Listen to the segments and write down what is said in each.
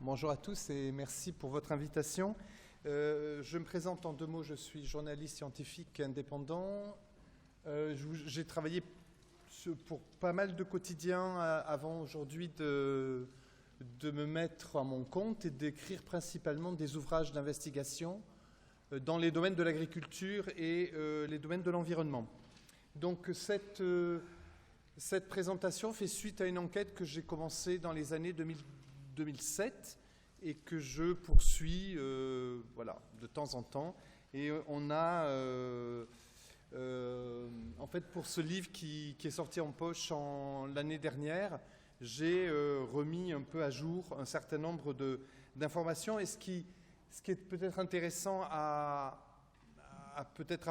Bonjour à tous et merci pour votre invitation. Je me présente en deux mots, je suis journaliste scientifique indépendant. J'ai travaillé pour pas mal de quotidiens avant aujourd'hui de me mettre à mon compte et d'écrire principalement des ouvrages d'investigation dans les domaines de l'agriculture et les domaines de l'environnement. Donc cette présentation fait suite à une enquête que j'ai commencée dans les années 2007 et que je poursuis de temps en temps. Et on a, en fait, pour ce livre qui est sorti en poche l'année dernière, j'ai remis un peu à jour un certain nombre d'informations. Et ce qui est peut-être intéressant à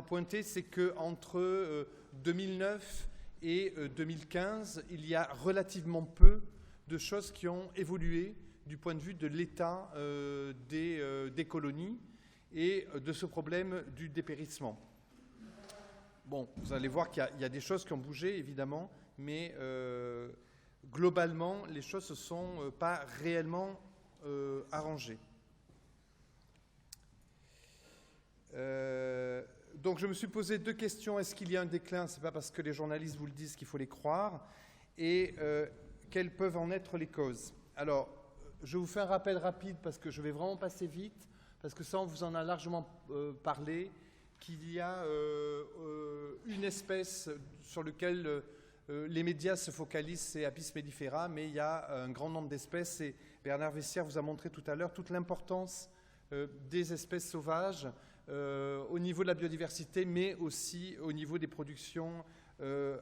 pointer, c'est qu'entre 2009 et 2015, il y a relativement peu de choses qui ont évolué du point de vue de l'état des colonies et de ce problème du dépérissement. Bon, vous allez voir qu'il y a des choses qui ont bougé, évidemment, mais globalement, les choses ne se sont pas réellement arrangées. Donc je me suis posé deux questions. Est-ce qu'il y a un déclin? Ce n'est pas parce que les journalistes vous le disent qu'il faut les croire. Et quelles peuvent en être les causes? Alors, je vous fais un rappel rapide parce que je vais vraiment passer vite, parce que ça, on vous en a largement parlé, qu'il y a une espèce sur laquelle les médias se focalisent, c'est Apis mellifera, mais il y a un grand nombre d'espèces, et Bernard Vessière vous a montré tout à l'heure toute l'importance des espèces sauvages au niveau de la biodiversité, mais aussi au niveau des productions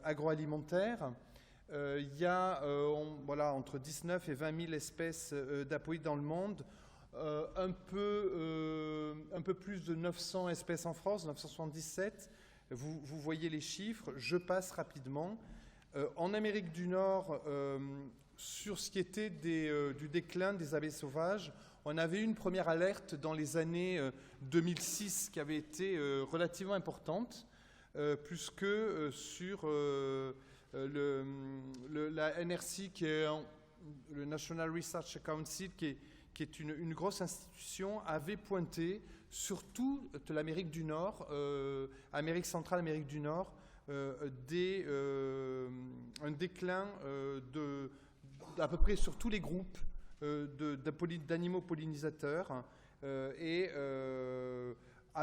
agroalimentaires. Il y a entre 19 et 20 000 espèces d'apoïdes dans le monde, un peu plus de 900 espèces en France, 977. Vous voyez les chiffres, je passe rapidement. En Amérique du Nord, sur ce qui était du déclin des abeilles sauvages, on avait eu une première alerte dans les années 2006 qui avait été relativement importante, puisque sur la NRC, qui est le National Research Council, qui est une grosse institution, avait pointé sur toute l'Amérique du Nord, Amérique centrale, Amérique du Nord, un déclin à peu près sur tous les groupes d'animaux pollinisateurs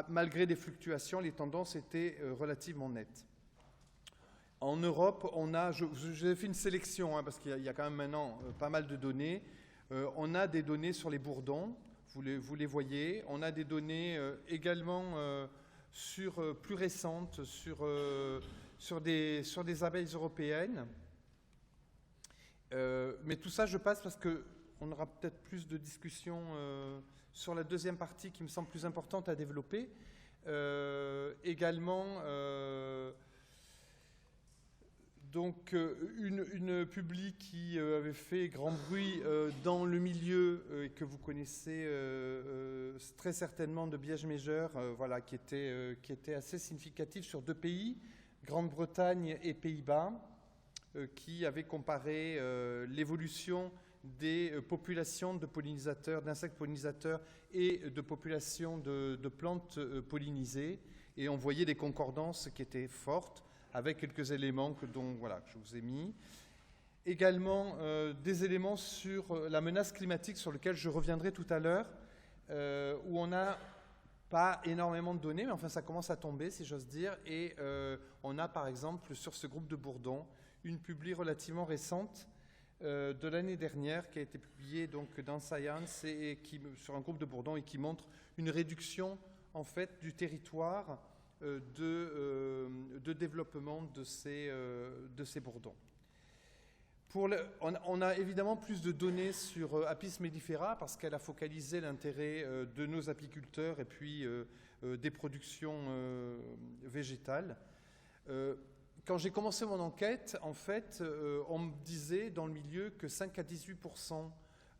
malgré des fluctuations, les tendances étaient relativement nettes. En Europe, j'ai fait une sélection parce qu'il y a quand même maintenant pas mal de données. On a des données sur les bourdons, vous les voyez. On a des données également plus récentes sur des abeilles européennes. Mais tout ça, je passe parce qu'on aura peut-être plus de discussions sur la deuxième partie qui me semble plus importante à développer. Également, donc une publi qui avait fait grand bruit dans le milieu et que vous connaissez très certainement de Biesmejer, qui était assez significatif sur deux pays, Grande-Bretagne et Pays-Bas, qui avait comparé l'évolution des populations de pollinisateurs, d'insectes pollinisateurs et de populations de plantes pollinisées. Et on voyait des concordances qui étaient fortes, avec quelques éléments que je vous ai mis. Également, des éléments sur la menace climatique sur lequel je reviendrai tout à l'heure, où on n'a pas énormément de données, mais enfin ça commence à tomber, si j'ose dire. Et on a, par exemple, sur ce groupe de bourdons, une publi relativement récente de l'année dernière qui a été publiée donc, dans Science sur un groupe de bourdons et qui montre une réduction en fait, du territoire de développement de ces bourdons. On a évidemment plus de données sur Apis mellifera parce qu'elle a focalisé l'intérêt de nos apiculteurs et puis des productions végétales. Quand j'ai commencé mon enquête, en fait, on me disait dans le milieu que 5 à 18%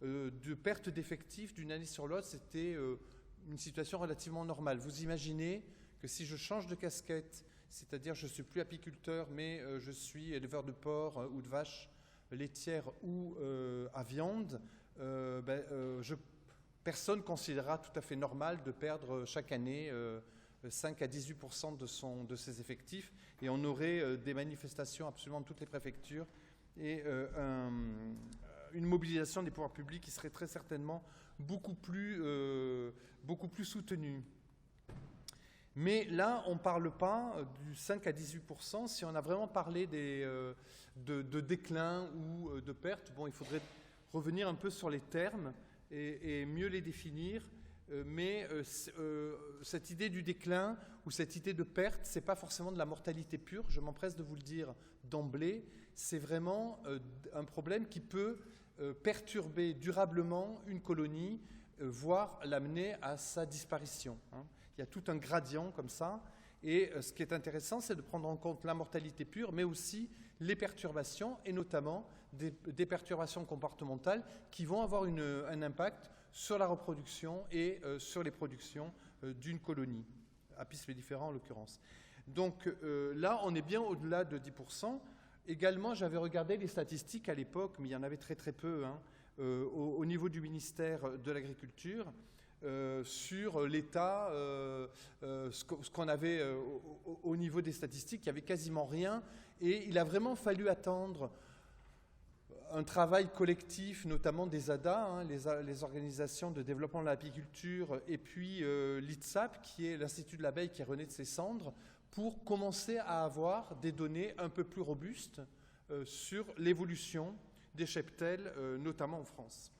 de perte d'effectifs d'une année sur l'autre, c'était une situation relativement normale. Vous imaginez que si je change de casquette, c'est-à-dire je ne suis plus apiculteur, mais je suis éleveur de porcs ou de vaches laitières ou à viande, personne considérera tout à fait normal de perdre chaque année 5 à 18% de ses effectifs, et on aurait des manifestations absolument de toutes les préfectures et une mobilisation des pouvoirs publics qui serait très certainement beaucoup plus soutenue. Mais là, on ne parle pas du 5 à 18%. Si on a vraiment parlé de déclin ou de perte, bon, il faudrait revenir un peu sur les termes et mieux les définir. Mais cette idée du déclin ou cette idée de perte, ce n'est pas forcément de la mortalité pure, je m'empresse de vous le dire d'emblée, c'est vraiment un problème qui peut perturber durablement une colonie, voire l'amener à sa disparition. Il y a tout un gradient comme ça, et ce qui est intéressant, c'est de prendre en compte la mortalité pure, mais aussi les perturbations, et notamment des perturbations comportementales qui vont avoir un impact sur la reproduction et sur les productions d'une colonie, Apis mellifera en l'occurrence. Donc là, on est bien au-delà de 10%. Également, j'avais regardé les statistiques à l'époque, mais il y en avait très très peu, au niveau du ministère de l'Agriculture, sur l'état, ce qu'on avait au niveau des statistiques, il n'y avait quasiment rien, et il a vraiment fallu attendre un travail collectif, notamment des ADA, les organisations de développement de l'apiculture, et puis l'ITSAP, qui est l'Institut de l'abeille qui est rené de ses cendres, pour commencer à avoir des données un peu plus robustes sur l'évolution des cheptels, notamment en France.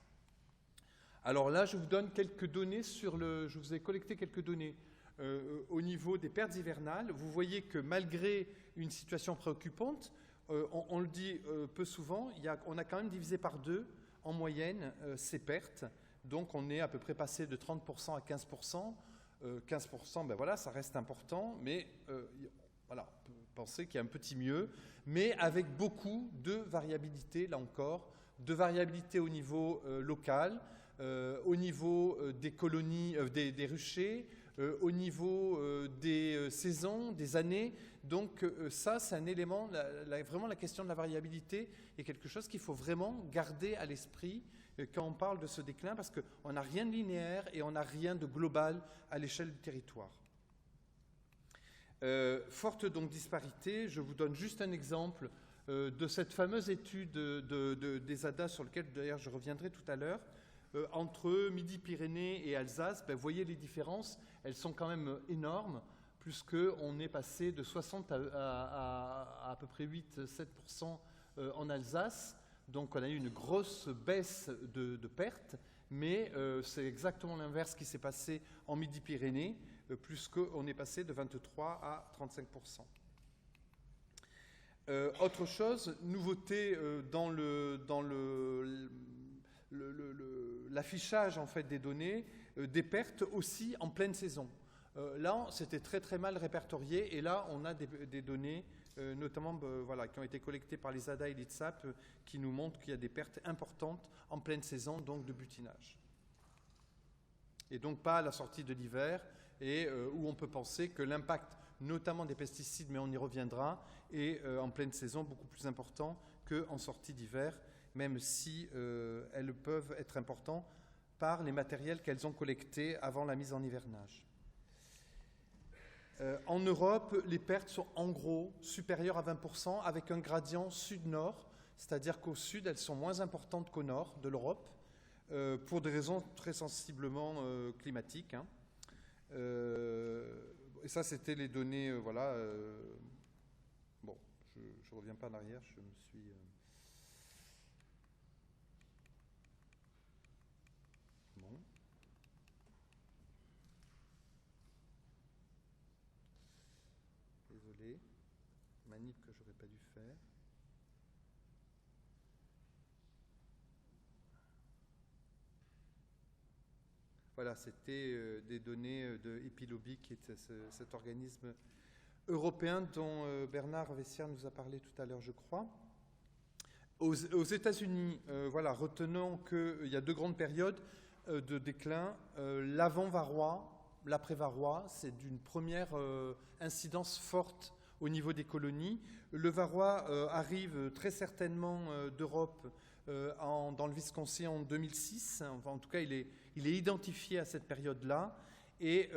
Alors là, je vous donne quelques données je vous ai collecté quelques données au niveau des pertes hivernales. Vous voyez que malgré une situation préoccupante, on le dit peu souvent, on a quand même divisé par 2 en moyenne ces pertes. Donc on est à peu près passé de 30% à 15%. 15%, ben voilà, ça reste important, mais voilà, on peut penser qu'il y a un petit mieux, mais avec beaucoup de variabilité, là encore, de variabilité au niveau local, au niveau des colonies, des ruchers, au niveau des saisons, des années. Donc ça, c'est un élément, vraiment la question de la variabilité est quelque chose qu'il faut vraiment garder à l'esprit quand on parle de ce déclin, parce qu'on n'a rien de linéaire et on n'a rien de global à l'échelle du territoire. Forte donc disparité, je vous donne juste un exemple de cette fameuse étude des ADA sur laquelle d'ailleurs je reviendrai tout à l'heure. Entre Midi-Pyrénées et Alsace, vous voyez les différences, elles sont quand même énormes, puisqu'on est passé de 60 à peu près 8-7% en Alsace. Donc on a eu une grosse baisse de pertes, mais c'est exactement l'inverse qui s'est passé en Midi-Pyrénées, puisqu'on est passé de 23 à 35%. Autre chose, nouveauté dans l'affichage en fait, des données, des pertes aussi en pleine saison. Là, c'était très très mal répertorié, et là, on a des données, notamment voilà, qui ont été collectées par les ADA et l'ITSAP, qui nous montrent qu'il y a des pertes importantes en pleine saison, donc de butinage. Et donc pas à la sortie de l'hiver, et où on peut penser que l'impact, notamment des pesticides, mais on y reviendra, est en pleine saison beaucoup plus important qu'en sortie d'hiver, même si elles peuvent être importantes par les matériels qu'elles ont collectés avant la mise en hivernage. En Europe, les pertes sont en gros supérieures à 20%, avec un gradient sud-nord, c'est-à-dire qu'au sud, elles sont moins importantes qu'au nord de l'Europe, pour des raisons très sensiblement climatiques. Et ça, c'était les données, voilà. Bon, je ne reviens pas en arrière, je me suis... Bon. Désolé, manip que j'aurais pas dû faire. Voilà, c'était des données de Epilobi, qui est cet organisme européen dont Bernard Vessière nous a parlé tout à l'heure, je crois. Aux États-Unis, voilà, retenons qu'il y a 2 grandes périodes de déclin. L'avant-varrois, l'après-varrois, c'est d'une première incidence forte au niveau des colonies. Le varrois arrive très certainement d'Europe dans le Wisconsin en 2006. Enfin, en tout cas, il est identifié à cette période-là. Et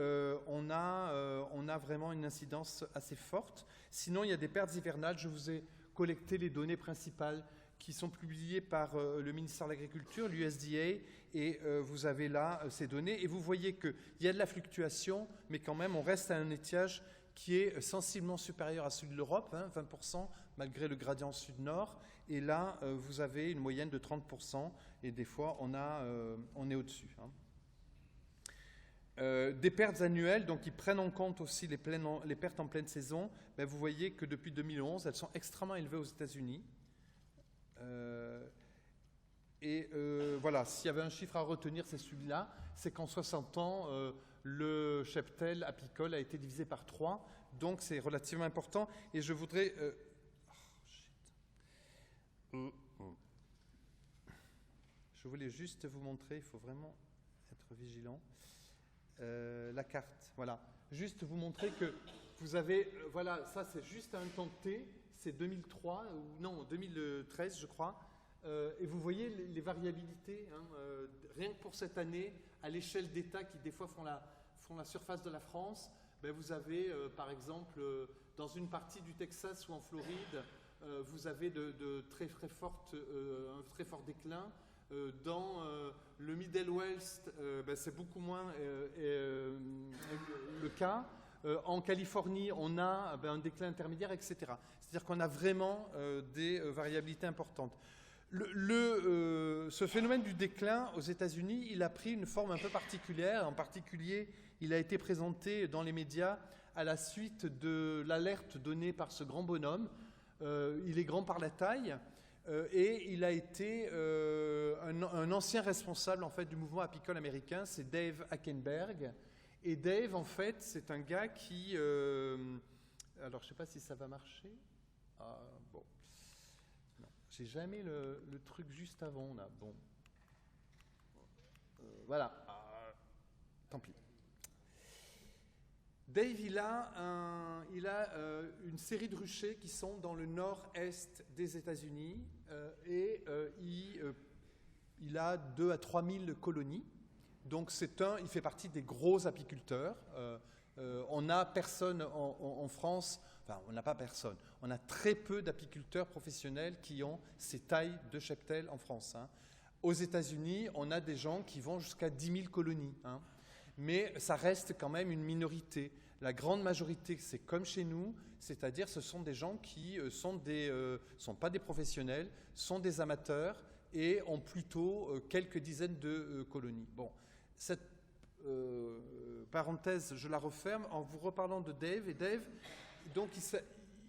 on a vraiment une incidence assez forte. Sinon, il y a des pertes hivernales. Je vous ai collecté les données principales qui sont publiées par le ministère de l'Agriculture, l'USDA, et vous avez là ces données. Et vous voyez qu'il y a de la fluctuation, mais quand même, on reste à un étiage qui est sensiblement supérieur à celui de l'Europe, 20%, malgré le gradient sud-nord. Et là, vous avez une moyenne de 30%, et des fois, on est au-dessus. Des pertes annuelles, donc qui prennent en compte aussi les pertes en pleine saison, ben vous voyez que depuis 2011, elles sont extrêmement élevées aux États-Unis. Voilà, s'il y avait un chiffre à retenir, c'est celui-là, c'est qu'en 60 ans, le cheptel apicole a été divisé par 3, donc c'est relativement important. Et je voudrais... Je voulais juste vous montrer, il faut vraiment être vigilant. La carte, voilà. Juste vous montrer que vous avez, voilà, ça c'est juste à un temps T, c'est 2003, ou non, 2013 je crois, et vous voyez les variabilités, rien que pour cette année, à l'échelle d'États qui des fois font la surface de la France, ben vous avez par exemple, dans une partie du Texas ou en Floride, vous avez un très fort déclin. Dans le Middle West, ben c'est beaucoup moins le cas. En Californie, on a un déclin intermédiaire, etc. C'est-à-dire qu'on a vraiment des variabilités importantes. Ce phénomène du déclin aux États-Unis, il a pris une forme un peu particulière. En particulier, il a été présenté dans les médias à la suite de l'alerte donnée par ce grand bonhomme. Il est grand par la taille. Et il a été un ancien responsable en fait, du mouvement apicole américain, c'est Dave Hackenberg. Et Dave, en fait, c'est un gars qui... alors, je ne sais pas si ça va marcher. Ah, bon. Non, j'ai jamais le truc juste avant, là. Bon. Voilà. Tant pis. Dave, il a une série de ruchers qui sont dans le nord-est des États-Unis et il a 2 à 3 000 colonies. Donc il fait partie des gros apiculteurs. On n'a personne en France, enfin on n'a pas personne, on a très peu d'apiculteurs professionnels qui ont ces tailles de cheptel en France. Aux États-Unis, on a des gens qui vont jusqu'à 10 000 colonies. Mais ça reste quand même une minorité. La grande majorité, c'est comme chez nous, c'est-à-dire ce sont des gens qui sont pas des professionnels, sont des amateurs et ont plutôt quelques dizaines de colonies. Bon, cette parenthèse, je la referme en vous reparlant de Dave. Et Dave, donc,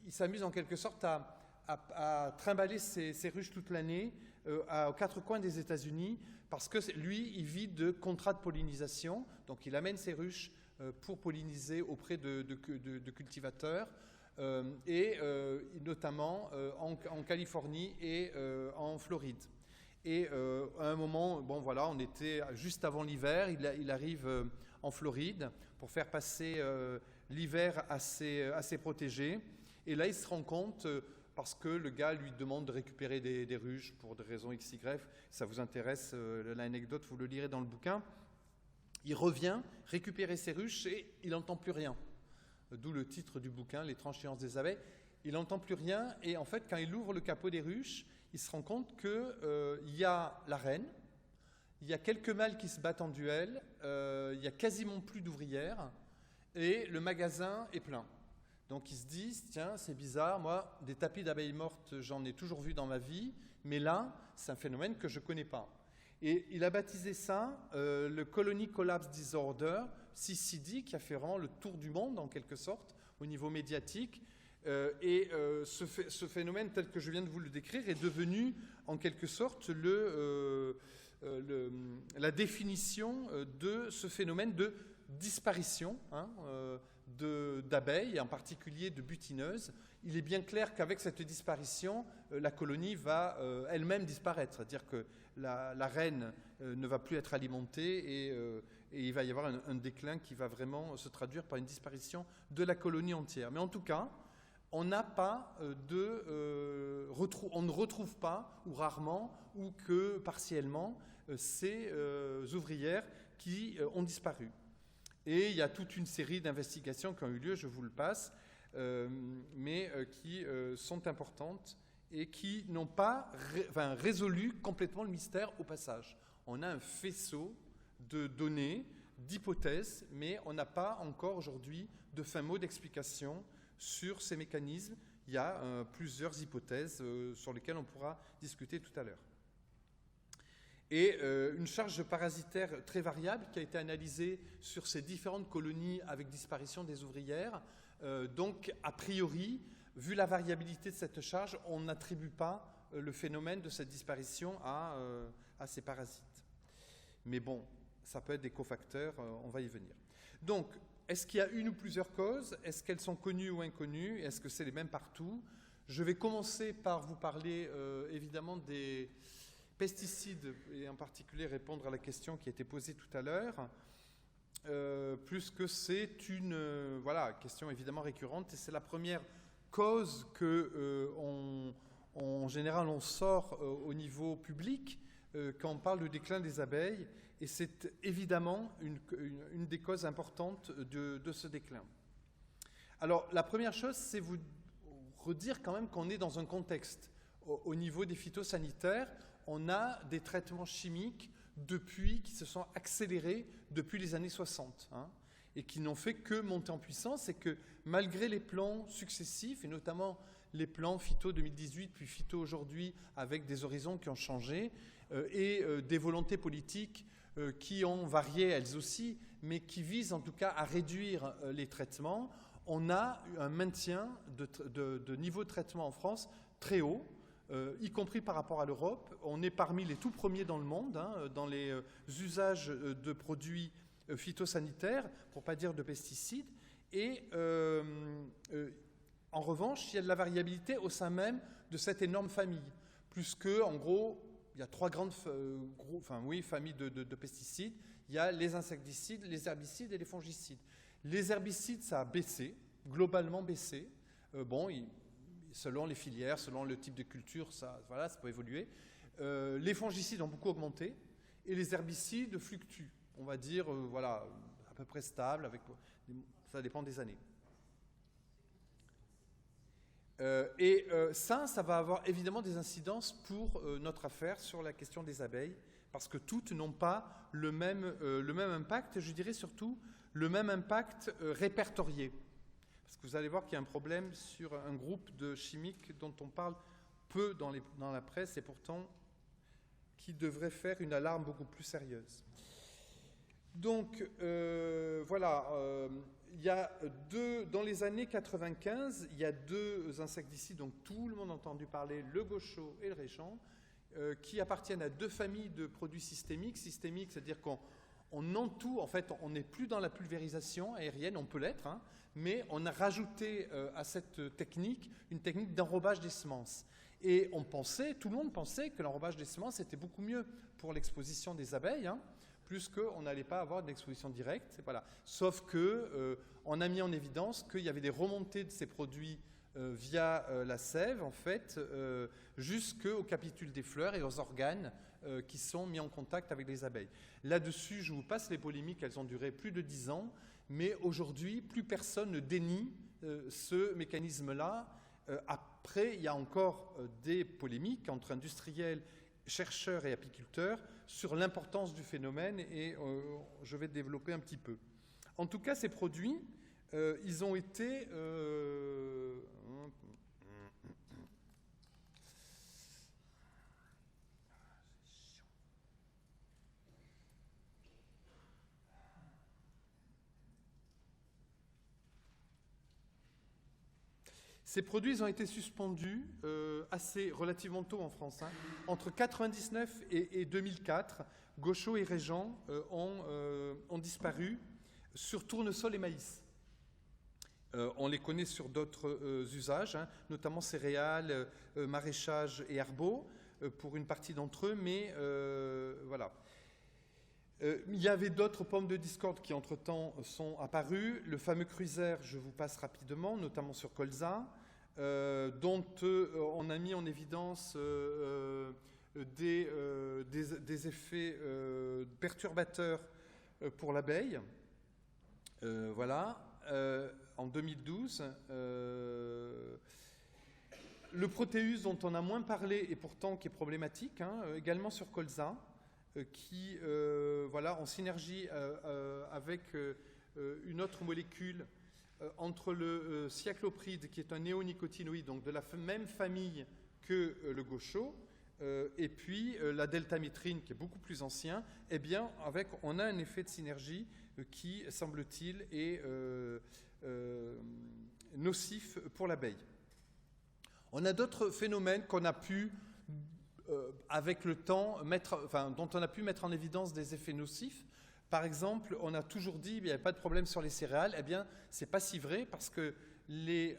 il s'amuse en quelque sorte à trimballer ses ruches toute l'année aux 4 coins des États-Unis, parce que lui, il vit de contrats de pollinisation, donc il amène ses ruches pour polliniser auprès de cultivateurs, et notamment en Californie et en Floride. Et à un moment, bon voilà, on était juste avant l'hiver, il arrive en Floride pour faire passer l'hiver assez protégé, et là il se rend compte... parce que le gars lui demande de récupérer des ruches pour des raisons XY. Ça vous intéresse, l'anecdote, vous le lirez dans le bouquin. Il revient récupérer ses ruches et il n'entend plus rien. D'où le titre du bouquin, L'étrange silence des abeilles. Il n'entend plus rien et en fait, quand il ouvre le capot des ruches, il se rend compte qu'il y a la reine, il y a quelques mâles qui se battent en duel, il y a quasiment plus d'ouvrières et le magasin est plein. Donc ils se disent, tiens, c'est bizarre, moi, des tapis d'abeilles mortes, j'en ai toujours vu dans ma vie, mais là, c'est un phénomène que je ne connais pas. Et il a baptisé ça le Colony Collapse Disorder, CCD, qui a fait vraiment le tour du monde, en quelque sorte, au niveau médiatique. Ce phénomène, tel que je viens de vous le décrire, est devenu, en quelque sorte, la définition de ce phénomène de disparition, d'abeilles, en particulier de butineuses. Il est bien clair qu'avec cette disparition, la colonie va elle-même disparaître. C'est-à-dire que la reine ne va plus être alimentée et il va y avoir un déclin qui va vraiment se traduire par une disparition de la colonie entière. Mais en tout cas, on n'a pas on ne retrouve pas, ou rarement, ou que partiellement, ces ouvrières qui ont disparu. Et il y a toute une série d'investigations qui ont eu lieu, je vous le passe, mais qui sont importantes et qui n'ont pas résolu complètement le mystère au passage. On a un faisceau de données, d'hypothèses, mais on n'a pas encore aujourd'hui de fin mot d'explication sur ces mécanismes. Il y a plusieurs hypothèses sur lesquelles on pourra discuter tout à l'heure. Et une charge parasitaire très variable qui a été analysée sur ces différentes colonies avec disparition des ouvrières. Donc, a priori, vu la variabilité de cette charge, on n'attribue pas le phénomène de cette disparition à ces parasites. Mais bon, ça peut être des cofacteurs, on va y venir. Donc, est-ce qu'il y a une ou plusieurs causes? Est-ce qu'elles sont connues ou inconnues? Est-ce que c'est les mêmes partout? Je vais commencer par vous parler évidemment des pesticides, et en particulier répondre à la question qui a été posée tout à l'heure, puisque c'est une question évidemment récurrente, et c'est la première cause que en général on sort au niveau public quand on parle du déclin des abeilles, et c'est évidemment une des causes importantes de ce déclin. Alors la première chose, c'est vous redire quand même qu'on est dans un contexte au niveau des phytosanitaires. On a des traitements chimiques qui se sont accélérés depuis les années 60, et qui n'ont fait que monter en puissance, et que malgré les plans successifs, et notamment les plans phyto 2018, puis phyto aujourd'hui, avec des horizons qui ont changé, et des volontés politiques qui ont varié elles aussi, mais qui visent en tout cas à réduire les traitements, on a un maintien de niveau de traitement en France très haut, y compris par rapport à l'Europe. On est parmi les tout premiers dans le monde, dans les usages de produits phytosanitaires, pour ne pas dire de pesticides. Et en revanche, il y a de la variabilité au sein même de cette énorme famille, puisque, en gros, il y a trois grandes familles de pesticides. Il y a les insecticides, les herbicides et les fongicides. Les herbicides, ça a baissé, globalement baissé. Selon les filières, selon le type de culture, ça peut évoluer. Les fongicides ont beaucoup augmenté et les herbicides fluctuent, on va dire, à peu près stable, ça dépend des années. Ça va avoir évidemment des incidences pour notre affaire sur la question des abeilles, parce que toutes n'ont pas le même impact, je dirais surtout le même impact répertorié. Parce que vous allez voir qu'il y a un problème sur un groupe de chimiques dont on parle peu dans la presse, et pourtant qui devrait faire une alarme beaucoup plus sérieuse. Donc il y a dans les années 95, il y a deux insecticides dont tout le monde a entendu parler, le gaucho et le réchant, qui appartiennent à deux familles de produits systémiques. Systémiques, c'est-à-dire qu'on entoure, en fait, on n'est plus dans la pulvérisation aérienne, on peut l'être, mais on a rajouté à cette technique une technique d'enrobage des semences. Et tout le monde pensait que l'enrobage des semences était beaucoup mieux pour l'exposition des abeilles, plus qu'on n'allait pas avoir d'exposition directe. Voilà. Sauf qu'on a mis en évidence qu'il y avait des remontées de ces produits via la sève, en fait, jusqu'aux capitules des fleurs et aux organes qui sont mis en contact avec les abeilles. Là-dessus, je vous passe les polémiques, elles ont duré plus de 10 ans, mais aujourd'hui, plus personne ne dénie ce mécanisme-là. Après, il y a encore des polémiques entre industriels, chercheurs et apiculteurs sur l'importance du phénomène, et je vais développer un petit peu. En tout cas, ces produits, ils ont été... Ces produits, ils ont été suspendus relativement tôt en France. Entre 1999 et 2004, gaucho et régent ont disparu sur tournesol et maïs. On les connaît sur d'autres usages, notamment céréales, maraîchage et herbaux, pour une partie d'entre eux, mais voilà. Il y avait d'autres pommes de discorde qui, entre-temps, sont apparues. Le fameux Cruiser, je vous passe rapidement, notamment sur colza. dont on a mis en évidence des effets perturbateurs pour l'abeille. Voilà, en 2012. Le protéus dont on a moins parlé et pourtant qui est problématique, également sur colza, qui, voilà, en synergie avec une autre molécule entre le cyclopride, qui est un néonicotinoïde, donc de la même famille que le gaucho, et puis la deltamétrine, qui est beaucoup plus ancien, eh bien, on a un effet de synergie qui, semble-t-il, est nocif pour l'abeille. On a d'autres phénomènes qu'on a pu, avec le temps, dont on a pu mettre en évidence des effets nocifs. Par exemple, on a toujours dit qu'il n'y avait pas de problème sur les céréales. Eh bien, ce n'est pas si vrai parce que les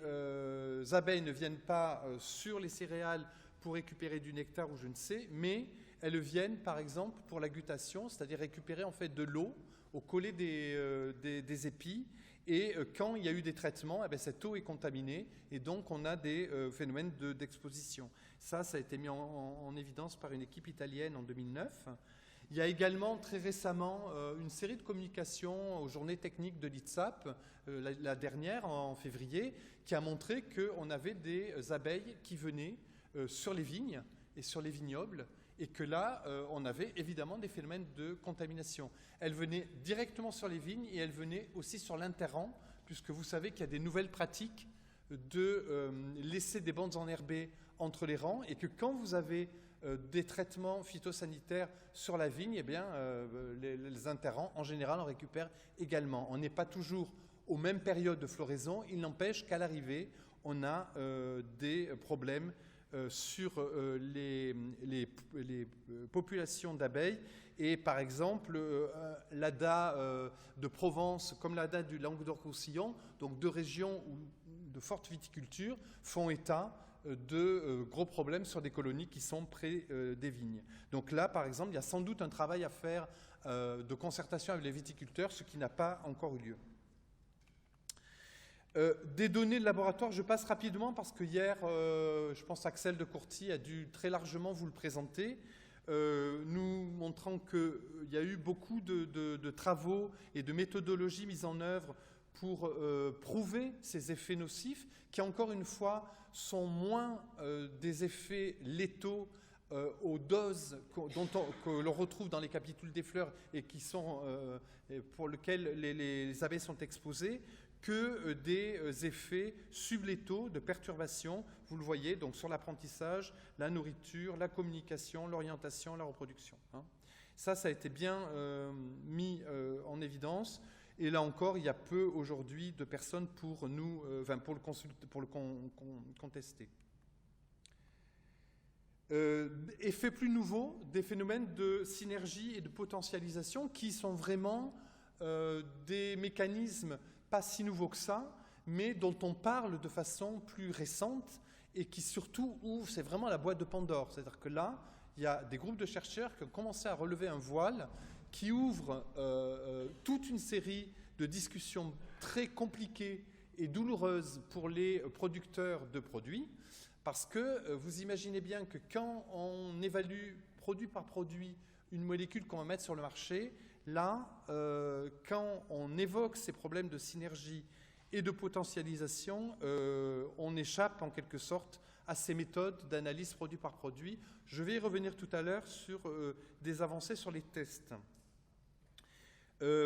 abeilles ne viennent pas sur les céréales pour récupérer du nectar ou je ne sais, mais elles viennent, par exemple, pour la guttation, c'est-à-dire récupérer en fait de l'eau au collet des épis. Et quand il y a eu des traitements, eh bien, cette eau est contaminée et donc on a des phénomènes d'exposition. Ça a été mis en évidence par une équipe italienne en 2009. Il y a également très récemment une série de communications aux journées techniques de l'ITSAP, la dernière en février, qui a montré qu'on avait des abeilles qui venaient sur les vignes et sur les vignobles et que là, on avait évidemment des phénomènes de contamination. Elles venaient directement sur les vignes et elles venaient aussi sur l'interrang, puisque vous savez qu'il y a des nouvelles pratiques de laisser des bandes enherbées entre les rangs et que quand vous avez des traitements phytosanitaires sur la vigne, eh bien, les interrants, en général, en récupèrent également. On n'est pas toujours aux mêmes périodes de floraison, il n'empêche qu'à l'arrivée, on a des problèmes sur les populations d'abeilles. Et par exemple, l'ADA de Provence, comme l'ADA du Languedoc-Roussillon, donc deux régions de forte viticulture, font état de gros problèmes sur des colonies qui sont près des vignes. Donc là, par exemple, il y a sans doute un travail à faire de concertation avec les viticulteurs, ce qui n'a pas encore eu lieu. Des données de laboratoire, je passe rapidement parce que hier, je pense Axel de Courty a dû très largement vous le présenter, nous montrant qu'il y a eu beaucoup de travaux et de méthodologies mises en œuvre pour prouver ces effets nocifs, qui encore une fois sont moins des effets létaux aux doses que l'on retrouve dans les capitules des fleurs et qui sont, pour lesquels les abeilles sont exposées, que des effets sublétaux de perturbation, vous le voyez, donc sur l'apprentissage, la nourriture, la communication, l'orientation, la reproduction. Ça a été bien mis en évidence. Et là encore, il y a peu aujourd'hui de personnes pour le contester. Effet plus nouveau, des phénomènes de synergie et de potentialisation qui sont vraiment des mécanismes pas si nouveaux que ça, mais dont on parle de façon plus récente et qui surtout ouvrent, c'est vraiment la boîte de Pandore. C'est-à-dire que là, il y a des groupes de chercheurs qui ont commencé à relever un voile qui ouvre toute une série de discussions très compliquées et douloureuses pour les producteurs de produits, parce que vous imaginez bien que quand on évalue produit par produit une molécule qu'on va mettre sur le marché, là, quand on évoque ces problèmes de synergie et de potentialisation, on échappe en quelque sorte à ces méthodes d'analyse produit par produit. Je vais y revenir tout à l'heure sur des avancées sur les tests.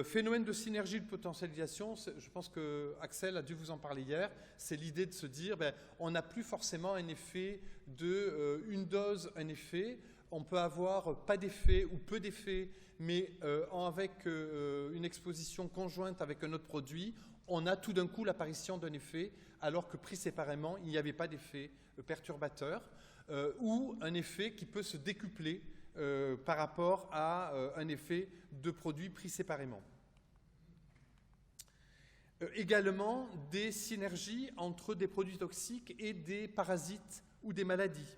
Phénomène de synergie et de potentialisation, je pense que Axel a dû vous en parler hier, c'est l'idée de se dire on n'a plus forcément un effet de une dose, un effet. On peut avoir pas d'effet ou peu d'effet, mais avec une exposition conjointe avec un autre produit, on a tout d'un coup l'apparition d'un effet, alors que pris séparément, il n'y avait pas d'effet perturbateur, ou un effet qui peut se décupler par rapport à un effet de produit pris séparément. Également, des synergies entre des produits toxiques et des parasites ou des maladies.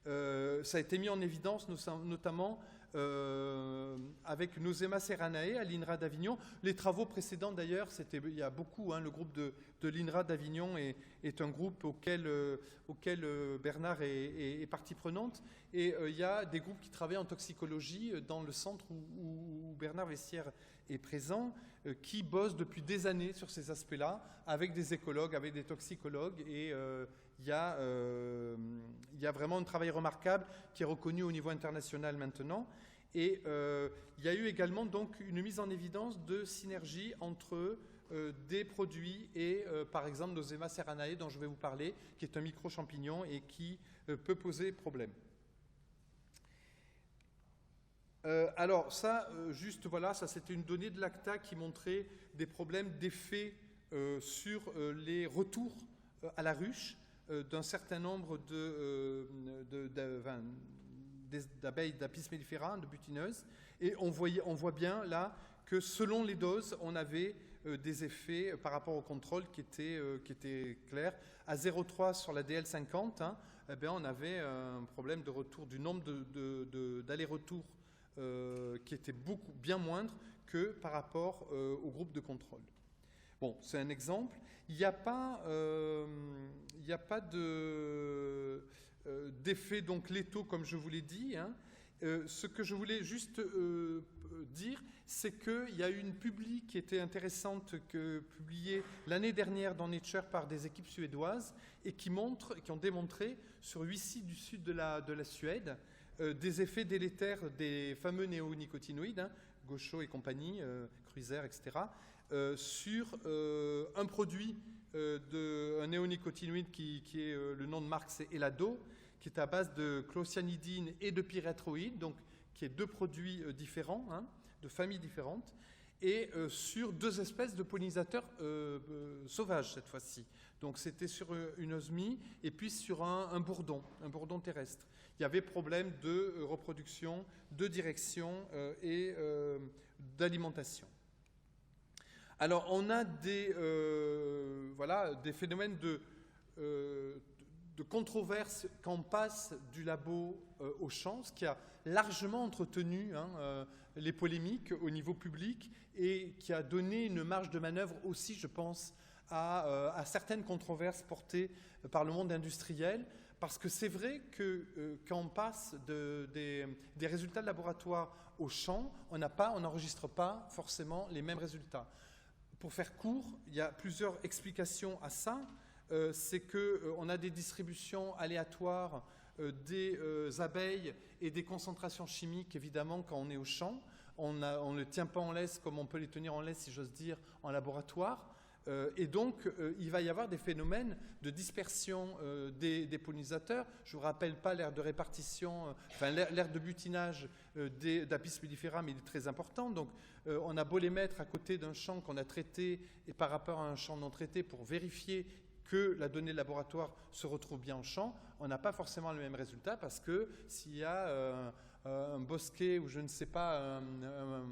Ça a été mis en évidence notamment avec Nosema Serranae à l'INRA d'Avignon. Les travaux précédents d'ailleurs, il y a beaucoup, le groupe de l'INRA d'Avignon est un groupe auquel Bernard est partie prenante. Et il y a des groupes qui travaillent en toxicologie dans le centre où Bernard Vessière est présent, qui bossent depuis des années sur ces aspects-là, avec des écologues, avec des toxicologues, et il y a vraiment un travail remarquable qui est reconnu au niveau international maintenant. Et il y a eu également donc une mise en évidence de synergie entre des produits et par exemple Nosema Serranae dont je vais vous parler, qui est un micro-champignon et qui peut poser problème. Alors ça, juste voilà, ça c'était une donnée de l'ACTA qui montrait des problèmes d'effet sur les retours à la ruche d'un certain nombre d'abeilles d'Apis mellifera, de butineuses, et on voit bien là que selon les doses, on avait des effets par rapport au contrôle qui étaient clairs. À 0,3 sur la DL50, eh bien, on avait un problème de retour du nombre d'aller-retour qui était bien moindre que par rapport au groupe de contrôle. Bon, c'est un exemple. Il n'y a pas d'effets donc létaux comme je vous l'ai dit. Ce que je voulais juste dire, c'est qu'il y a eu une publi qui était intéressante, publiée l'année dernière dans Nature par des équipes suédoises et qui ont démontré sur 8 sites du sud de la Suède des effets délétères des fameux néonicotinoïdes, Gaucho et compagnie, Cruiser, etc., sur un produit, un néonicotinoïde qui est le nom de marque, c'est Elado, qui est à base de clocyanidine et de pyréthroïde, donc qui est deux produits différents, de familles différentes, et sur deux espèces de pollinisateurs sauvages cette fois-ci. Donc c'était sur une osmie et puis sur un bourdon terrestre. Il y avait problème de reproduction, de direction et d'alimentation. Alors on a des phénomènes de controverse quand on passe du labo au champ, ce qui a largement entretenu les polémiques au niveau public et qui a donné une marge de manœuvre aussi, je pense, à certaines controverses portées par le monde industriel, parce que c'est vrai que quand on passe des résultats de laboratoire au champ, on n'enregistre pas forcément les mêmes résultats. Pour faire court, il y a plusieurs explications à ça. C'est qu'on a des distributions aléatoires des abeilles et des concentrations chimiques, évidemment, quand on est au champ. On ne les tient pas en laisse comme on peut les tenir en laisse, si j'ose dire, en laboratoire. Et donc, il va y avoir des phénomènes de dispersion des pollinisateurs. Je ne vous rappelle pas l'aire de répartition, l'aire de butinage d'Apis mellifera, mais il est très important. Donc, on a beau les mettre à côté d'un champ qu'on a traité et par rapport à un champ non traité pour vérifier que la donnée de laboratoire se retrouve bien en champ, on n'a pas forcément le même résultat parce que s'il y a un bosquet ou je ne sais pas, un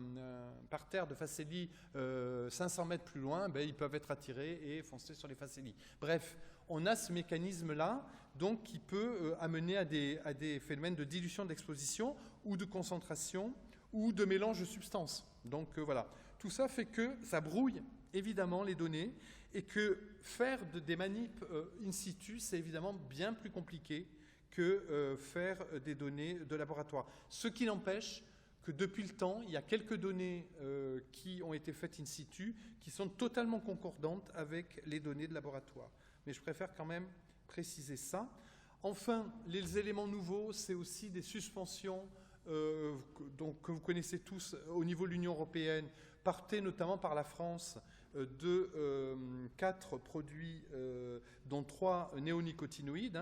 parterre de facélies 500 mètres plus loin, ils peuvent être attirés et foncer sur les facélies. Bref, on a ce mécanisme-là donc, qui peut amener à des phénomènes de dilution d'exposition ou de concentration ou de mélange de substances. Donc voilà, tout ça fait que ça brouille évidemment les données et que faire des manips in situ, c'est évidemment bien plus compliqué que faire des données de laboratoire. Ce qui n'empêche que depuis le temps, il y a quelques données qui ont été faites in situ qui sont totalement concordantes avec les données de laboratoire. Mais je préfère quand même préciser ça. Enfin, les éléments nouveaux, c'est aussi des suspensions que vous connaissez tous au niveau de l'Union européenne, partez notamment par la France de 4 produits, dont 3 néonicotinoïdes,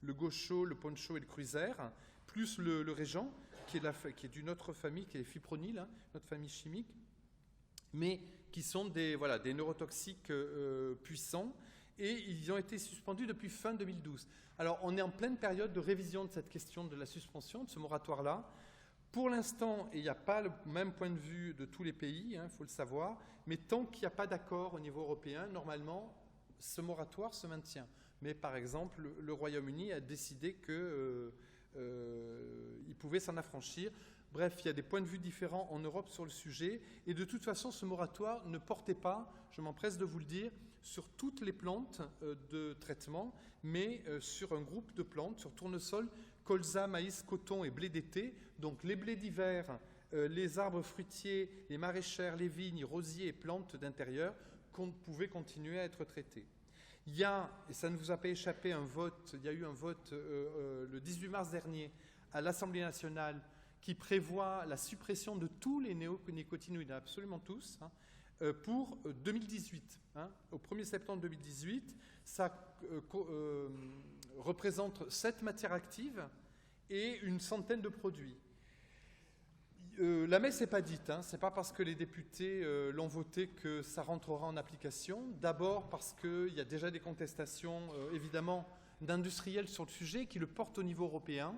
le Gaucho, le Poncho et le Cruiser, plus le Régent, qui est d'une autre famille, qui est les fipronil, notre famille chimique, mais qui sont des neurotoxiques puissants, et ils ont été suspendus depuis fin 2012. Alors, on est en pleine période de révision de cette question de la suspension, de ce moratoire-là. Pour l'instant, il n'y a pas le même point de vue de tous les pays, il faut le savoir, mais tant qu'il n'y a pas d'accord au niveau européen, normalement, ce moratoire se maintient. Mais par exemple, le Royaume-Uni a décidé que il pouvait s'en affranchir. Bref, il y a des points de vue différents en Europe sur le sujet. Et de toute façon, ce moratoire ne portait pas, je m'empresse de vous le dire, sur toutes les plantes de traitement, mais sur un groupe de plantes, sur tournesol, colza, maïs, coton et blé d'été. Donc les blés d'hiver, les arbres fruitiers, les maraîchères, les vignes, rosiers et plantes d'intérieur qu'on pouvait continuer à être traités. Il y a, et ça ne vous a pas échappé, il y a eu un vote le 18 mars dernier à l'Assemblée nationale qui prévoit la suppression de tous les néonicotinoïdes, absolument tous, pour 2018. Au 1er septembre 2018, ça représente 7 matières actives et une centaine de produits. La messe n'est pas dite, c'est pas parce que les députés l'ont voté que ça rentrera en application. D'abord parce qu'il y a déjà des contestations, évidemment, d'industriels sur le sujet qui le portent au niveau européen.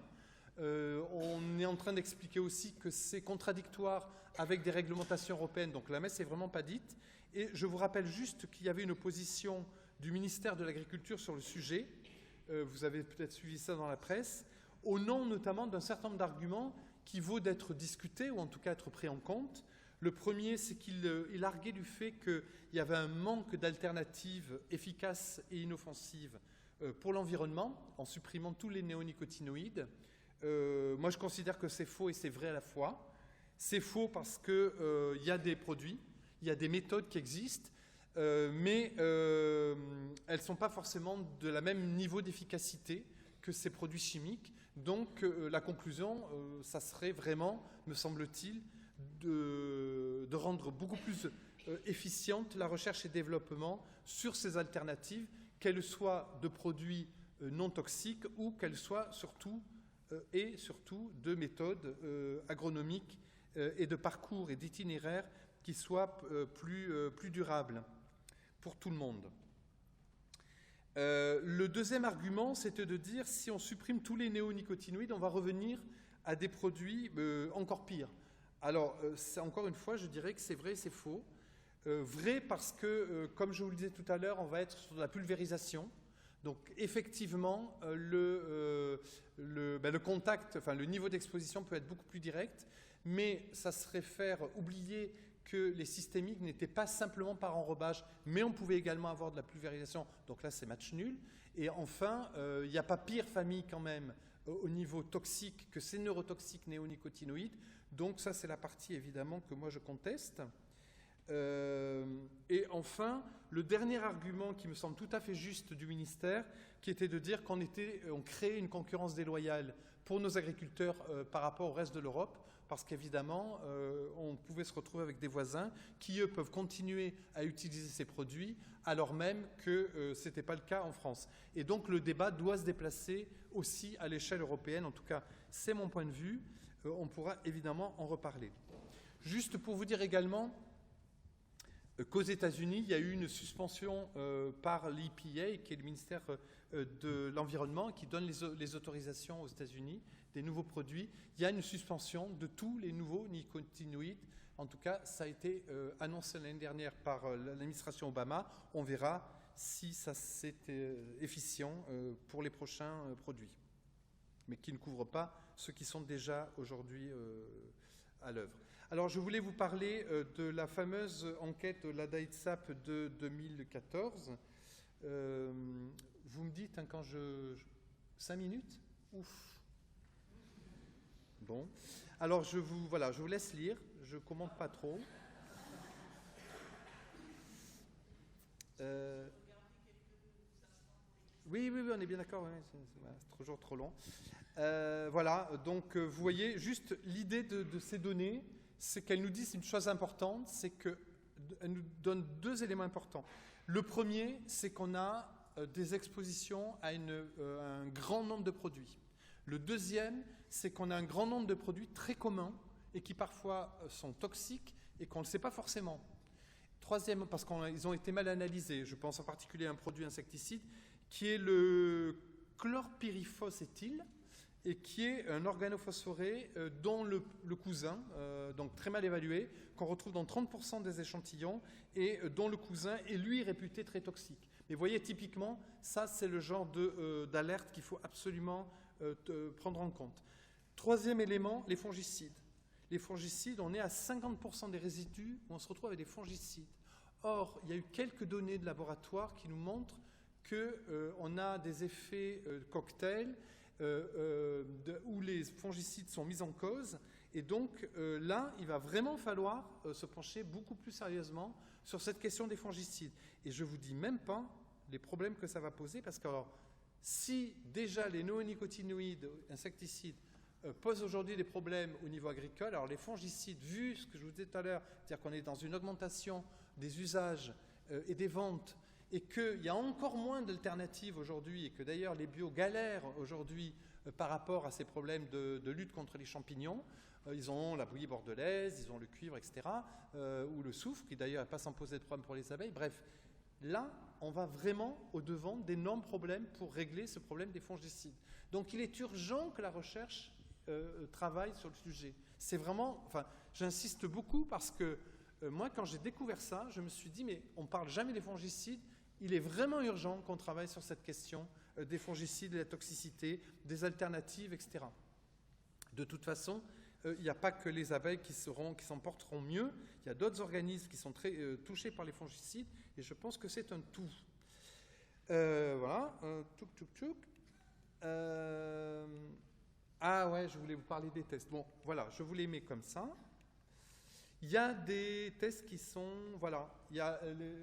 On est en train d'expliquer aussi que c'est contradictoire avec des réglementations européennes, donc la messe n'est vraiment pas dite. Et je vous rappelle juste qu'il y avait une opposition du ministère de l'Agriculture sur le sujet. Vous avez peut-être suivi ça dans la presse, au nom notamment d'un certain nombre d'arguments qui vaut d'être discuté, ou en tout cas être pris en compte. Le premier, c'est qu'il arguait du fait qu'il y avait un manque d'alternatives efficaces et inoffensives pour l'environnement, en supprimant tous les néonicotinoïdes. Moi, je considère que c'est faux et c'est vrai à la fois. C'est faux parce qu'il y a des produits, il y a des méthodes qui existent, mais elles ne sont pas forcément de la même niveau d'efficacité que ces produits chimiques. Donc la conclusion, ça serait vraiment, me semble-t-il, de rendre beaucoup plus efficiente la recherche et développement sur ces alternatives, qu'elles soient de produits non toxiques ou qu'elles soient surtout de méthodes agronomiques et de parcours et d'itinéraires qui soient plus durables pour tout le monde. Le deuxième argument, c'était de dire si on supprime tous les néonicotinoïdes, on va revenir à des produits encore pires. Alors, encore une fois, je dirais que c'est vrai et c'est faux. Vrai parce que, comme je vous le disais tout à l'heure, on va être sur la pulvérisation. Donc, effectivement, le contact, enfin le niveau d'exposition peut être beaucoup plus direct, mais ça serait faire oublier que les systémiques n'étaient pas simplement par enrobage, mais on pouvait également avoir de la pulvérisation. Donc là, c'est match nul. Et enfin, il n'y a pas pire famille quand même au niveau toxique que ces neurotoxiques néonicotinoïdes. Donc ça, c'est la partie évidemment que moi je conteste. Et enfin, le dernier argument qui me semble tout à fait juste du ministère, qui était de dire qu'on créait une concurrence déloyale pour nos agriculteurs par rapport au reste de l'Europe, parce qu'évidemment, on pouvait se retrouver avec des voisins qui, eux, peuvent continuer à utiliser ces produits, alors même que ce n'était pas le cas en France. Et donc, le débat doit se déplacer aussi à l'échelle européenne. En tout cas, c'est mon point de vue. On pourra évidemment en reparler. Juste pour vous dire également qu'aux États-Unis, il y a eu une suspension par l'EPA, qui est le ministère de l'Environnement, qui donne les autorisations aux États-Unis des nouveaux produits. Il y a une suspension de tous les nouveaux nicotinoïdes. En tout cas, ça a été annoncé l'année dernière par l'administration Obama. On verra si ça c'est efficient pour les prochains produits, mais qui ne couvrent pas ceux qui sont déjà aujourd'hui à l'œuvre. Alors, je voulais vous parler de la fameuse enquête de la DAITSAP de 2014. Vous me dites, quand 5 minutes ? Ouf. Bon. Alors, je vous laisse lire. Je ne commente pas trop. Oui, on est bien d'accord. Oui, c'est toujours trop long. Voilà. Donc, vous voyez, juste l'idée de ces données, c'est qu'elles nous disent une chose importante, c'est qu'elles nous donnent 2 éléments importants. Le premier, c'est qu'on a des expositions à un grand nombre de produits. Le deuxième, c'est qu'on a un grand nombre de produits très communs et qui parfois sont toxiques et qu'on ne le sait pas forcément. Troisième, parce qu'ils ont été mal analysés. Je pense en particulier à un produit insecticide qui est le chlorpyrifos-éthyle, et qui est un organophosphoré dont le cousin, donc très mal évalué, qu'on retrouve dans 30% des échantillons, et dont le cousin est lui réputé très toxique. Mais vous voyez, typiquement, ça c'est le genre d'alerte qu'il faut absolument prendre en compte. Troisième élément, les fongicides. Les fongicides, on est à 50% des résidus où on se retrouve avec des fongicides. Or, il y a eu quelques données de laboratoire qui nous montrent qu'on a des effets cocktails où les fongicides sont mis en cause. Et donc là, il va vraiment falloir se pencher beaucoup plus sérieusement sur cette question des fongicides. Et je ne vous dis même pas les problèmes que ça va poser, parce que alors, si déjà les néonicotinoïdes, insecticides, posent aujourd'hui des problèmes au niveau agricole, alors les fongicides, vu ce que je vous disais tout à l'heure, c'est-à-dire qu'on est dans une augmentation des usages et des ventes, et qu'il y a encore moins d'alternatives aujourd'hui, et que d'ailleurs les bio galèrent aujourd'hui par rapport à ces problèmes de lutte contre les champignons. Ils ont la bouillie bordelaise, ils ont le cuivre, etc., ou le soufre, qui d'ailleurs n'a pas sans poser de problème pour les abeilles. Bref, là, on va vraiment au-devant d'énormes problèmes pour régler ce problème des fongicides. Donc il est urgent que la recherche travaille sur le sujet. C'est vraiment, enfin, j'insiste beaucoup parce que moi, quand j'ai découvert ça, je me suis dit, mais on ne parle jamais des fongicides, il est vraiment urgent qu'on travaille sur cette question des fongicides, de la toxicité, des alternatives, etc. De toute façon, il n'y a pas que les abeilles qui s'en porteront mieux, il y a d'autres organismes qui sont très touchés par les fongicides, et je pense que c'est un tout. Voilà, ah ouais, je voulais vous parler des tests. Bon, voilà, je vous les mets comme ça. Il y a des tests qui sont, voilà,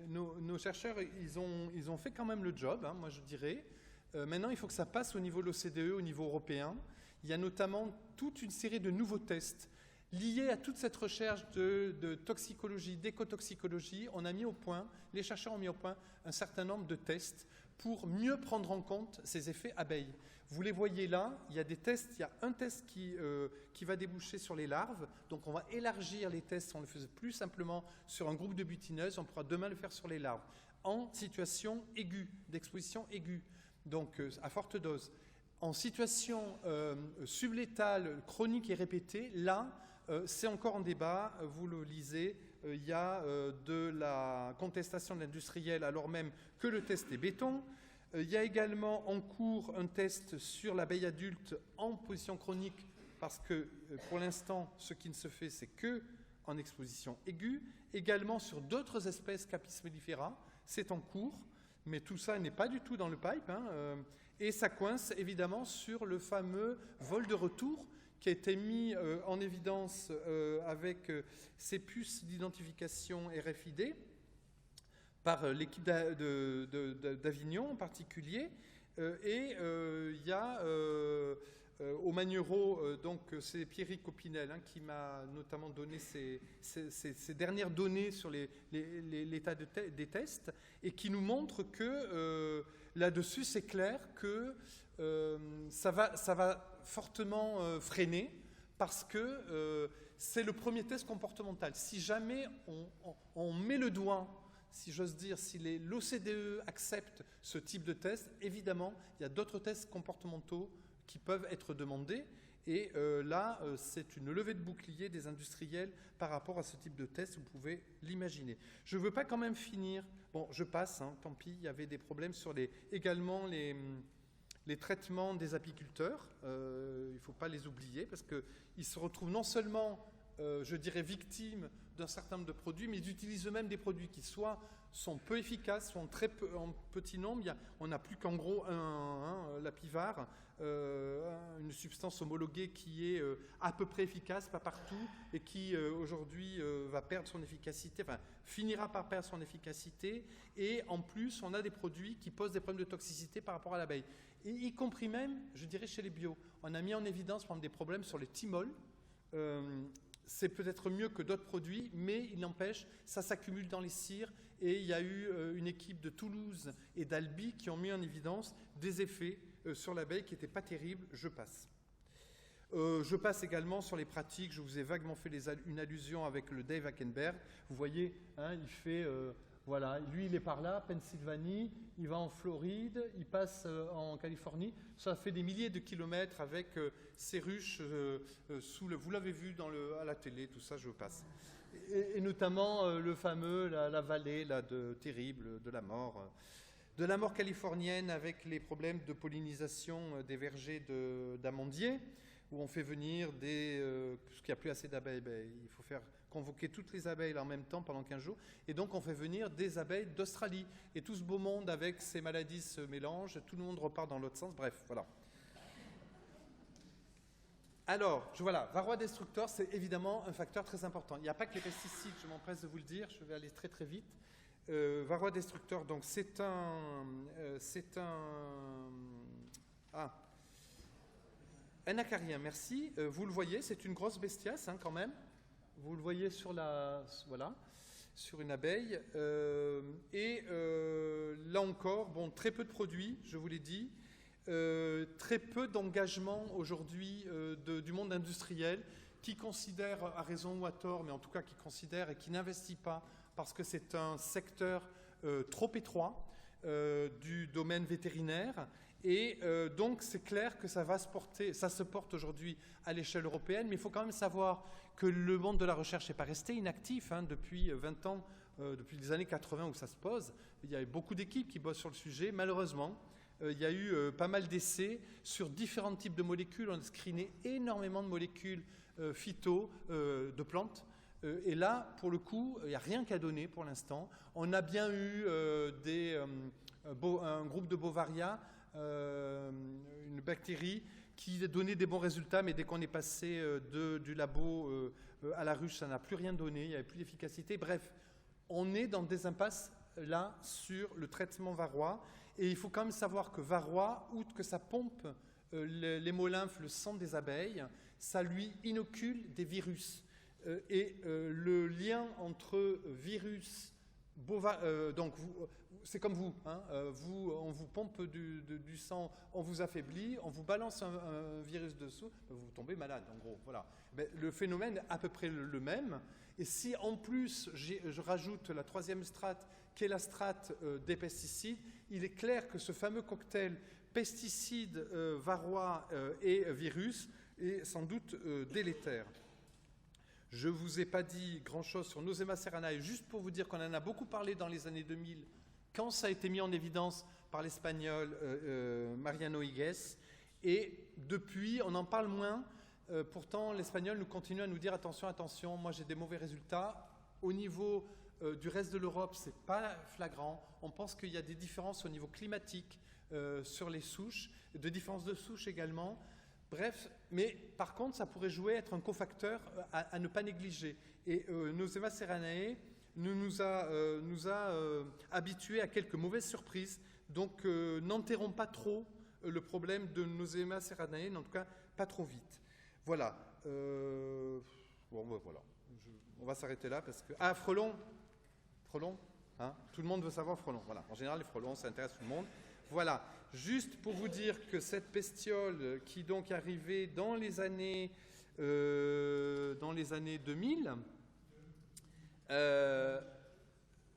nos chercheurs, ils ont fait quand même le job, hein, moi je dirais. Maintenant, il faut que ça passe au niveau de l'OCDE, au niveau européen. Il y a notamment toute une série de nouveaux tests liés à toute cette recherche de toxicologie, d'écotoxicologie. Les chercheurs ont mis au point un certain nombre de tests pour mieux prendre en compte ces effets abeilles. Vous les voyez là, il y a des tests, il y a un test qui va déboucher sur les larves, donc on va élargir les tests, on le faisait plus simplement sur un groupe de butineuses, on pourra demain le faire sur les larves, en situation aiguë, d'exposition aiguë, donc à forte dose. En situation sublétale, chronique et répétée, là, c'est encore en débat, vous le lisez, il y a de la contestation de l'industriel alors même que le test est béton. Il y a également en cours un test sur l'abeille adulte en position chronique parce que pour l'instant, ce qui ne se fait, c'est que en exposition aiguë. Également sur d'autres espèces qu'Apis mellifera, c'est en cours, mais tout ça n'est pas du tout dans le pipe. Et ça coince évidemment sur le fameux vol de retour qui a été mis en évidence avec ces puces d'identification RFID par l'équipe d'Avignon en particulier. Et il y a au Magnereau, donc c'est Pierrick Copinel qui m'a notamment donné ces dernières données sur l'état des tests et qui nous montre que là-dessus, c'est clair que ça va fortement freiner parce que c'est le premier test comportemental. Si jamais on met le doigt, si j'ose dire, si l'OCDE accepte ce type de test, évidemment, il y a d'autres tests comportementaux qui peuvent être demandés. Et là, c'est une levée de bouclier des industriels par rapport à ce type de test, vous pouvez l'imaginer. Je ne veux pas quand même finir, bon, je passe, tant pis, il y avait des problèmes sur également les traitements des apiculteurs, il ne faut pas les oublier, parce qu'ils se retrouvent non seulement, je dirais, victimes d'un certain nombre de produits, mais ils utilisent eux-mêmes des produits qui soit sont peu efficaces, sont en petit nombre. On n'a plus qu'en gros l'apivare, une substance homologuée qui est à peu près efficace, pas partout, et qui aujourd'hui va perdre son efficacité, enfin finira par perdre son efficacité. Et en plus, on a des produits qui posent des problèmes de toxicité par rapport à l'abeille. Et y compris même, je dirais, chez les bio. On a mis en évidence, par exemple, des problèmes sur les thymol. C'est peut-être mieux que d'autres produits, mais il n'empêche, ça s'accumule dans les cires. Et il y a eu une équipe de Toulouse et d'Albi qui ont mis en évidence des effets sur l'abeille qui n'étaient pas terribles. Je passe. Je passe également sur les pratiques. Je vous ai vaguement fait une allusion avec le Dave Hackenberg. Vous voyez, il fait... voilà, lui il est par là, Pennsylvanie, il va en Floride, il passe en Californie. Ça fait des milliers de kilomètres avec ces ruches vous l'avez vu à la télé, tout ça, je passe. Et notamment le fameux, la vallée terrible de la mort. de la mort californienne avec les problèmes de pollinisation des vergers d'amandiers, où on fait venir parce qu'il n'y a plus assez d'abeilles, il faut faire convoquer toutes les abeilles en même temps pendant 15 jours, et donc on fait venir des abeilles d'Australie. Et tout ce beau monde avec ces maladies se mélange, tout le monde repart dans l'autre sens, bref, voilà. Alors, voilà, varroa destructor, c'est évidemment un facteur très important. Il n'y a pas que les pesticides, je m'empresse de vous le dire, je vais aller très très vite. Varroa destructor, donc c'est un acarien, merci. Vous le voyez, c'est une grosse bestiace quand même. Vous le voyez sur une abeille. Là encore, bon, très peu de produits, je vous l'ai dit. Très peu d'engagement aujourd'hui du monde industriel qui considère, à raison ou à tort, mais en tout cas qui considère et qui n'investit pas parce que c'est un secteur trop étroit du domaine vétérinaire. Et donc c'est clair que ça se porte aujourd'hui à l'échelle européenne, mais il faut quand même savoir que le monde de la recherche n'est pas resté inactif depuis 20 ans, depuis les années 80 où ça se pose. Il y a beaucoup d'équipes qui bossent sur le sujet. Malheureusement, il y a eu pas mal d'essais sur différents types de molécules. On a screené énormément de molécules phyto, de plantes. Et là, pour le coup, il n'y a rien qu'à donner pour l'instant. On a bien eu un groupe de Bovaria, une bactérie qui donnait des bons résultats, mais dès qu'on est passé du labo à la ruche, ça n'a plus rien donné, il n'y avait plus d'efficacité. Bref, on est dans des impasses là sur le traitement varroa. Et il faut quand même savoir que varroa, outre que ça pompe l'hémolymphe, le sang des abeilles, ça lui inocule des virus. Le lien entre virus, donc c'est comme vous, on vous pompe du sang, on vous affaiblit, on vous balance un virus dessous, vous tombez malade en gros. Voilà. Mais le phénomène est à peu près le même. Et si en plus je rajoute la troisième strate, qui est la strate des pesticides, il est clair que ce fameux cocktail pesticides, varroa et virus est sans doute délétère. Je ne vous ai pas dit grand-chose sur Nosema ceranae, juste pour vous dire qu'on en a beaucoup parlé dans les années 2000, quand ça a été mis en évidence par l'Espagnol Mariano Higues. Et depuis, on en parle moins. Pourtant, l'Espagnol nous continue à nous dire attention, attention, moi j'ai des mauvais résultats. Au niveau du reste de l'Europe, ce n'est pas flagrant. On pense qu'il y a des différences au niveau climatique sur les souches, de différences de souches également. Bref, mais par contre, ça pourrait être un cofacteur à ne pas négliger. Et Nosema ceranae nous a habitués à quelques mauvaises surprises. Donc, n'enterrons pas trop le problème de Nosema ceranae, en tout cas pas trop vite. Voilà. Voilà. On va s'arrêter là parce que... Ah, frelons, tout le monde veut savoir frelons. Voilà. En général, les frelons, ça intéresse tout le monde. Voilà. Juste pour vous dire que cette bestiole qui donc est arrivée dans les années 2000,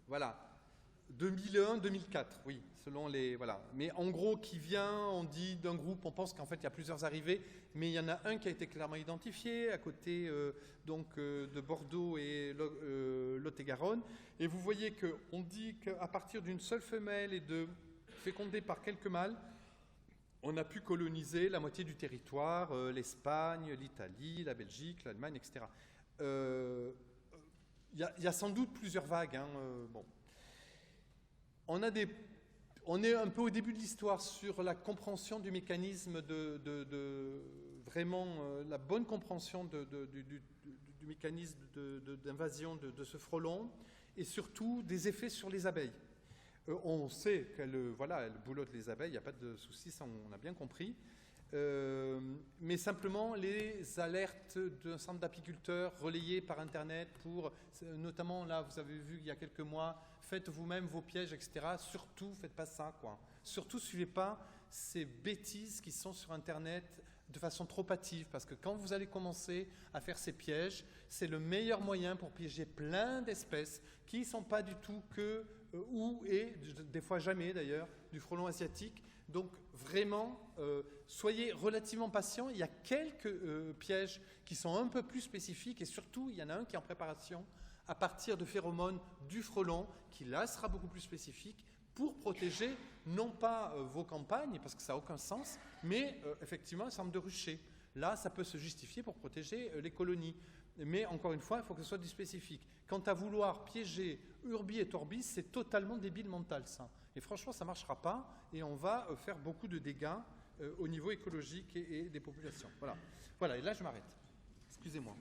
voilà, 2001, 2004, oui, selon les... Voilà. Mais en gros, qui vient, on dit d'un groupe, on pense qu'en fait, il y a plusieurs arrivées, mais il y en a un qui a été clairement identifié, à côté de Bordeaux et Lot-et-Garonne. Et vous voyez qu'on dit qu'à partir d'une seule femelle et de fécondée par quelques mâles, on a pu coloniser la moitié du territoire, l'Espagne, l'Italie, la Belgique, l'Allemagne, etc. Il y a sans doute plusieurs vagues. Bon. On est un peu au début de l'histoire sur la compréhension du mécanisme vraiment la bonne compréhension du mécanisme d'invasion de ce frelon et surtout des effets sur les abeilles. On sait qu'elle boulotte les abeilles, il n'y a pas de souci, ça on a bien compris. Mais simplement les alertes d'un centre d'apiculteurs relayées par Internet pour, notamment là, vous avez vu il y a quelques mois, faites vous-même vos pièges, etc. Surtout, faites pas ça, quoi. Surtout, suivez pas ces bêtises qui sont sur Internet de façon trop hâtive, parce que quand vous allez commencer à faire ces pièges, c'est le meilleur moyen pour piéger plein d'espèces qui ne sont pas du tout que, ou et, des fois jamais d'ailleurs, du frelon asiatique. Donc vraiment, soyez relativement patients. Il y a quelques pièges qui sont un peu plus spécifiques et surtout, il y en a un qui est en préparation à partir de phéromones du frelon qui là sera beaucoup plus spécifique pour protéger non pas vos campagnes, parce que ça n'a aucun sens, mais effectivement un certain nombre de ruchers. Là, ça peut se justifier pour protéger les colonies. Mais encore une fois, il faut que ce soit du spécifique. Quant à vouloir piéger Urbi et Torbis, c'est totalement débile mental, ça. Et franchement, ça ne marchera pas, et on va faire beaucoup de dégâts au niveau écologique et des populations. Voilà. Voilà, et là, je m'arrête. Excusez-moi.